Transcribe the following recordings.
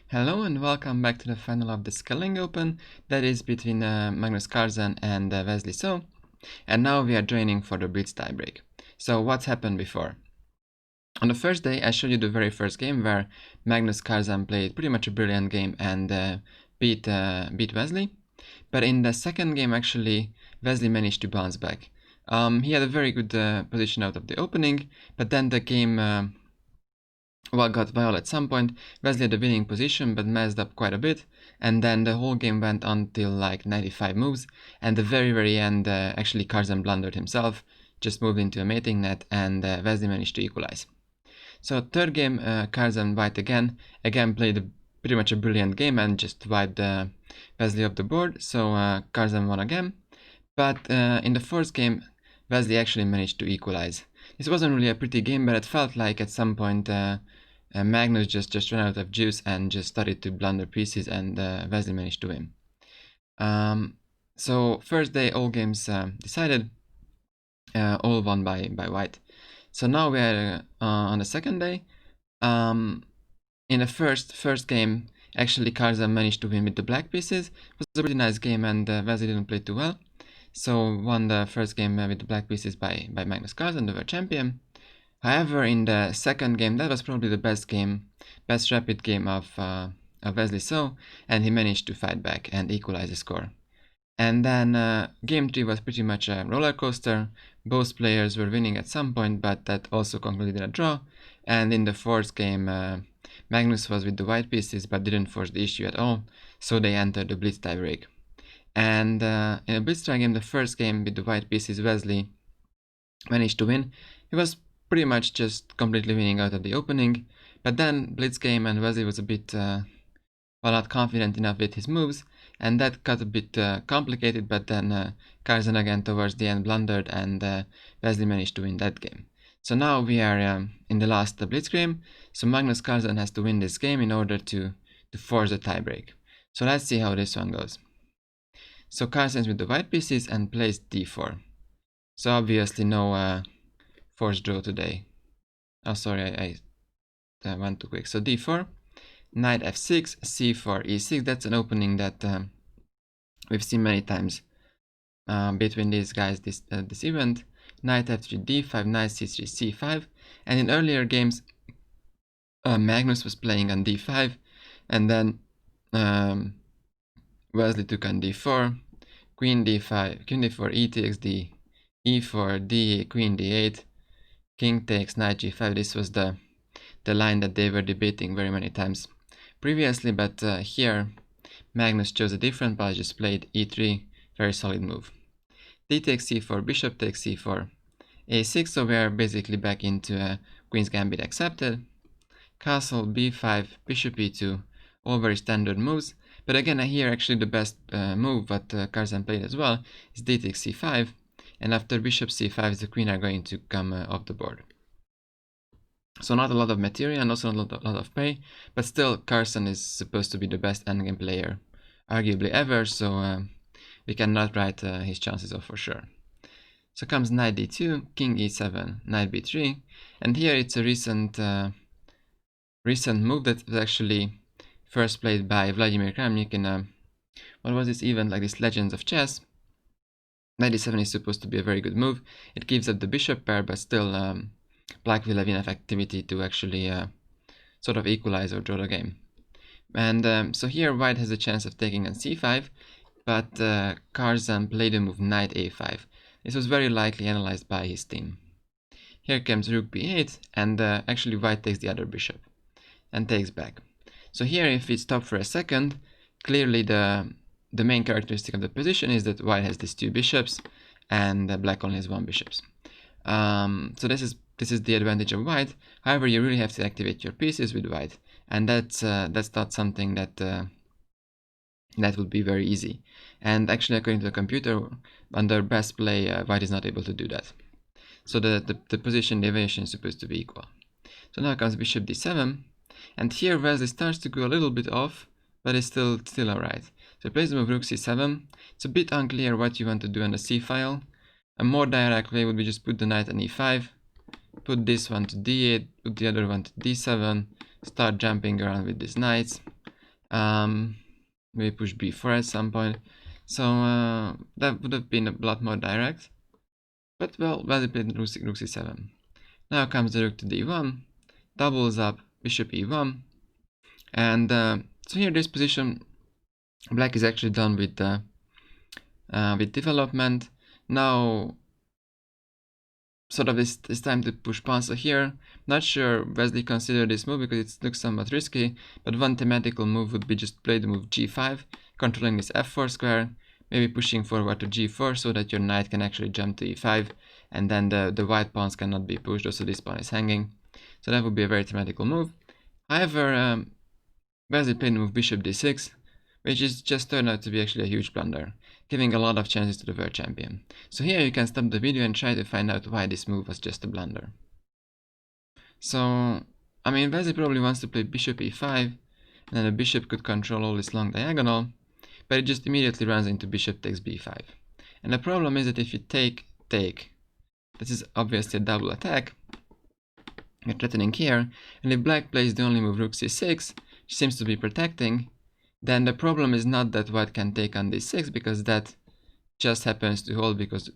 Hello and welcome back to the final of the Scaling Open, that is between Magnus Carlsen and Wesley So. And now we are training for the blitz tiebreak. So what's happened before? On the first day I showed you the very first game where Magnus Carlsen played pretty much a brilliant game and beat Wesley. But in the second game actually Wesley managed to bounce back. He had a very good position out of the opening, but then the game got violent at some point. Wesley had the winning position but messed up quite a bit, and then the whole game went until like 95 moves, and the very end actually Carlsen blundered himself, just moved into a mating net, and Wesley managed to equalize. So third game, Carlsen white again played pretty much a brilliant game and just wiped Wesley off the board, so Carlsen won again. But in the fourth game Wesley actually managed to equalize. This wasn't really a pretty game, but it felt like at some point Magnus just ran out of juice and just started to blunder pieces, and Wesley managed to win. So first day all games decided, all won by white. So now we are on the second day. In the first game actually Carlsen managed to win with the black pieces. It was a pretty nice game, and Wesley didn't play too well. So won the first game with the black pieces by Magnus Carlsen, the world champion. However, in the second game, that was probably the best rapid game of Wesley So, and he managed to fight back and equalize the score. And then game 3 was pretty much a roller coaster. Both players were winning at some point, but that also concluded in a draw. And in the fourth game, Magnus was with the white pieces but didn't force the issue at all, so they entered the blitz tiebreak. And in a blitz tie game, the first game with the white pieces, Wesley managed to win. He was pretty much just completely winning out of the opening, but then blitz game and Wesley was a bit not confident enough with his moves, and that got a bit complicated, but then Carlsen again towards the end blundered, and Wesley managed to win that game. So now we are in the last blitz game, so Magnus Carlsen has to win this game in order to force the tiebreak. So let's see how this one goes. So Carlsen's with the white pieces and plays d4. So obviously no forced draw today. Oh, sorry, I went too quick. So d4, knight f6, c4, e6. That's an opening that we've seen many times between these guys this event. Knight f3, d5, knight c3, c5. And in earlier games, Magnus was playing on d5, and then Wesley took on d4, queen d5, queen d4, e takes d, e4, d, queen d8, king takes, knight g5. This was the line that they were debating very many times previously, but here Magnus chose a different path, just played e3, very solid move. D takes c4, bishop takes c4, a6, so we are basically back into queen's gambit accepted. Castle, b5, bishop e2, all very standard moves. But again, here actually the best move what Carlsen played as well is d takes c5, and after bishop c5 the queen are going to come off the board. So not a lot of material and also not a lot of pay, but still Carlsen is supposed to be the best endgame player arguably ever, so we cannot write his chances off for sure. So comes knight d2, king e7, knight b3, and here it's a recent move that was actually first played by Vladimir Kramnik in what was this event, like this Legends of Chess. Knight d7 is supposed to be a very good move. It gives up the bishop pair, but still black will have enough activity to actually sort of equalize or draw the game. And so here white has a chance of taking on c5, but Carlsen played the move knight a5. This was very likely analyzed by his team. Here comes rook b8, and actually white takes the other bishop and takes back. So here, if we stop for a second, clearly the main characteristic of the position is that white has these two bishops and black only has one bishop. So this is the advantage of white. However, you really have to activate your pieces with white, and that's not something that would be very easy. And actually, according to the computer, under best play, white is not able to do that. So the position deviation is supposed to be equal. So now comes bishop d7. And here Wesley starts to go a little bit off, but it's still alright. So he plays the move rook c7. It's a bit unclear what you want to do on the c file. A more direct way would be just put the knight on e5, put this one to d8, put the other one to d7, start jumping around with these knights. Maybe push b4 at some point. So that would have been a lot more direct. But well, Wesley played rook c7. Now comes the rook to d1, doubles up bishop e1, and so here this position, black is actually done with development. Now sort of it's time to push pawns. So here, not sure Wesley considered this move because it looks somewhat risky, but one thematical move would be just play the move g5, controlling this f4 square, maybe pushing forward to g4 so that your knight can actually jump to e5, and then the white pawns cannot be pushed, also this pawn is hanging. So that would be a very thematical move. However, Wesley played the move bishop d6, which is just turned out to be actually a huge blunder, giving a lot of chances to the world champion. So here you can stop the video and try to find out why this move was just a blunder. So, I mean, Wesley probably wants to play bishop e5, and then the bishop could control all this long diagonal, but it just immediately runs into bishop takes b5. And the problem is that if you take, this is obviously a double attack, you're threatening here, and if black plays the only move rook c6, which seems to be protecting, then the problem is not that white can take on d6, because that just happens to hold, because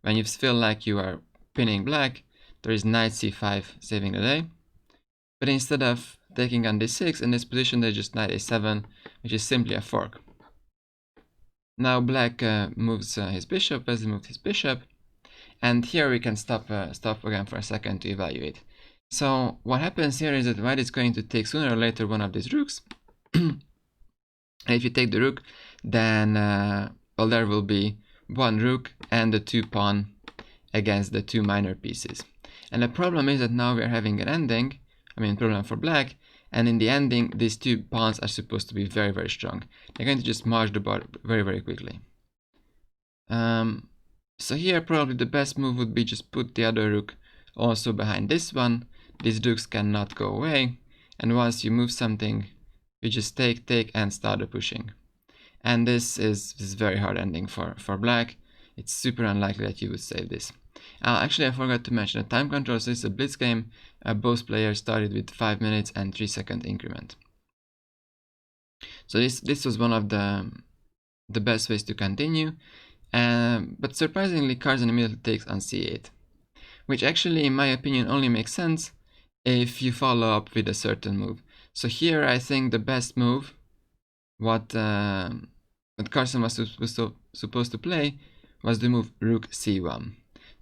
when you feel like you are pinning black, there is knight c5 saving the day. But instead of taking on d6, in this position there's just knight a7, which is simply a fork. Now black moves his bishop, Wesley moved his bishop, and here we can stop again for a second to evaluate. So what happens here is that white is going to take sooner or later one of these rooks. And if you take the rook, then well, there will be one rook and the two pawn against the two minor pieces. And the problem is that now we are having an ending, problem for black, and in the ending these two pawns are supposed to be very, very strong. They're going to just march the board very, very quickly. So here probably the best move would be just put the other rook also behind this one. These rooks cannot go away, and once you move something, you just take and start the pushing. And this is very hard ending for black. It's super unlikely that you would save this. Actually, I forgot to mention the time control. So it's a blitz game. Both players started with 5 minutes and 3-second increment. So this was one of the best ways to continue. But surprisingly, Carlsen immediately takes on c8, which actually, in my opinion, only makes sense if you follow up with a certain move. So here, I think the best move, what Carlsen was supposed to play, was the move rook c1.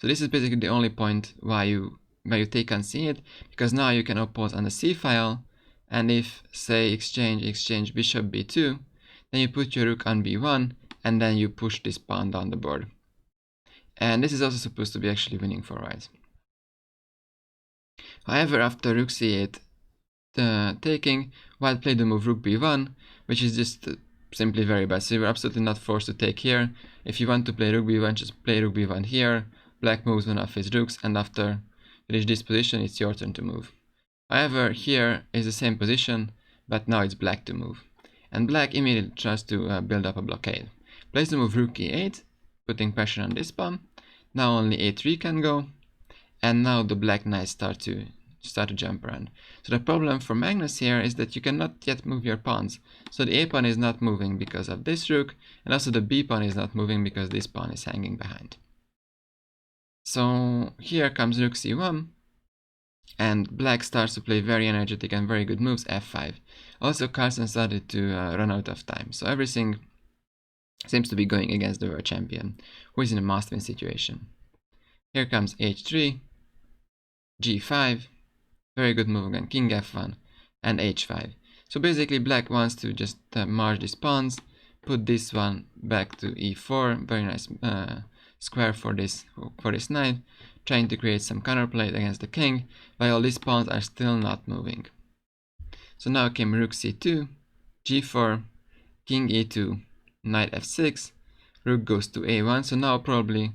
So this is basically the only point why you take on c8, because now you can oppose on the c file, and if, say, exchange bishop b2, then you put your rook on b1, and then you push this pawn down the board. And this is also supposed to be actually winning for white. However, after rook c8 taking, white played the move rook b1, which is just simply very bad. So you were absolutely not forced to take here. If you want to play rook b1, just play rook b1 here. Black moves one of his rooks, and after you reach this position, it's your turn to move. However, here is the same position, but now it's black to move. And black immediately tries to build up a blockade. Plays the move rook e8, putting pressure on this pawn. Now only a3 can go, and now the black knights start to jump around. So the problem for Magnus here is that you cannot yet move your pawns. So the a pawn is not moving because of this rook, and also the b pawn is not moving because this pawn is hanging behind. So here comes rook c1, and black starts to play very energetic and very good moves, f5. Also, Carlsen started to run out of time, so everything seems to be going against the world champion, who is in a must-win situation. Here comes h3, g5, very good move again, king f1, and h5. So basically black wants to just march these pawns, put this one back to e4, very nice square for this knight, trying to create some counterplay against the king, while these pawns are still not moving. So now came rook c2, g4, king e2, knight f6, rook goes to a1. So now probably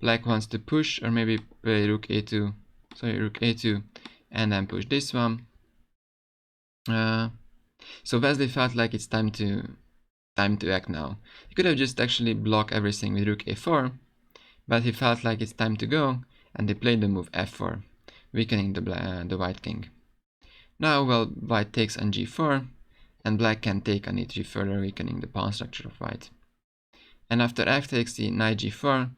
black wants to push, or maybe play rook a2, and then push this one. So Wesley felt like it's time to act now. He could have just actually blocked everything with rook a4, but he felt like it's time to go, and they played the move f4, weakening the white king. Now, well, white takes on g4, and black can take on e3, further weakening the pawn structure of white. And after f takes the knight g4,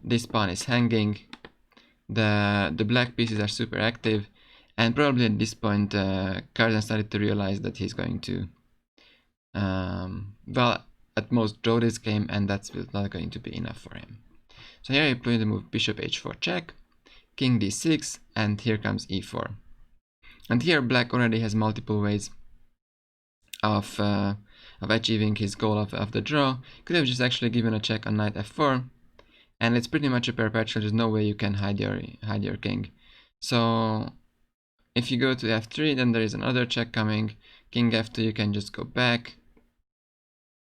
this pawn is hanging. The black pieces are super active, and probably at this point Carlsen started to realize that he's going to well, at most draw this game, and that's not going to be enough for him. So here he played the move bishop h4 check, king d6, and here comes e4. And here black already has multiple ways of achieving his goal of the draw. Could have just actually given a check on knight f4, and it's pretty much a perpetual. There's no way you can hide your king. So if you go to f3, then there is another check coming. King f2, you can just go back.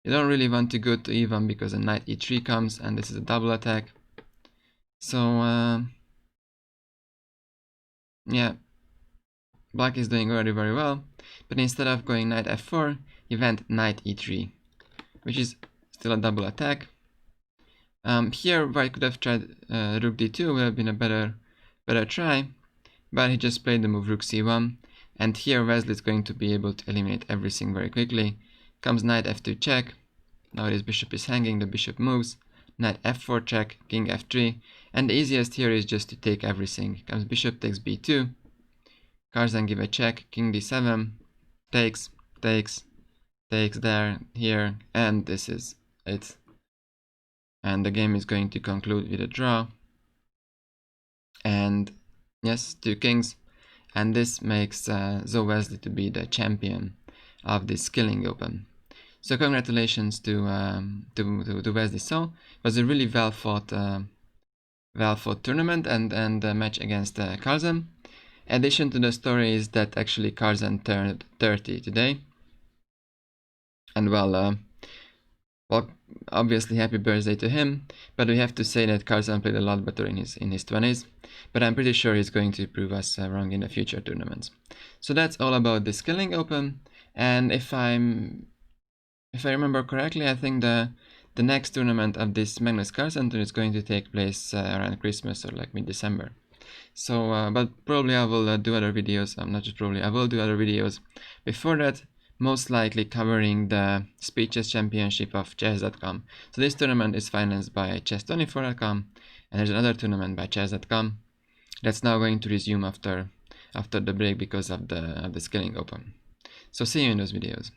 You don't really want to go to e1 because a knight e3 comes, and this is a double attack. So yeah, black is doing already very well, but instead of going knight f4, he went knight e3, which is still a double attack. Here white could have tried rook d2, would have been a better try, but he just played the move rook c1, and here Wesley is going to be able to eliminate everything very quickly. Comes knight f2 check, now this bishop is hanging, the bishop moves, knight f4 check, king f3, and the easiest here is just to take everything. Comes bishop takes b2, Carlsen give a check, king d7, takes there, here, and this is it. And the game is going to conclude with a draw. And yes, 2 kings, and this makes So Wesley to be the champion of this Skilling Open. So congratulations to Wesley So. It was a really well fought tournament and a match against Carlsen. Addition to the story is that actually Carlsen turned 30 today, and well, obviously happy birthday to him, but we have to say that Carlsen played a lot better in his 20s, but I'm pretty sure he's going to prove us wrong in the future tournaments. So that's all about the Skilling Open, and if I remember correctly, I think the next tournament of this Magnus Carlsen Tour is going to take place around Christmas or like mid-December. So, but probably I will do other videos, not just probably, I will do other videos before that, most likely covering the Speed Chess Championship of chess.com. So this tournament is financed by chess24.com, and there's another tournament by chess.com that's now going to resume after the break because of the Skilling Open. So see you in those videos.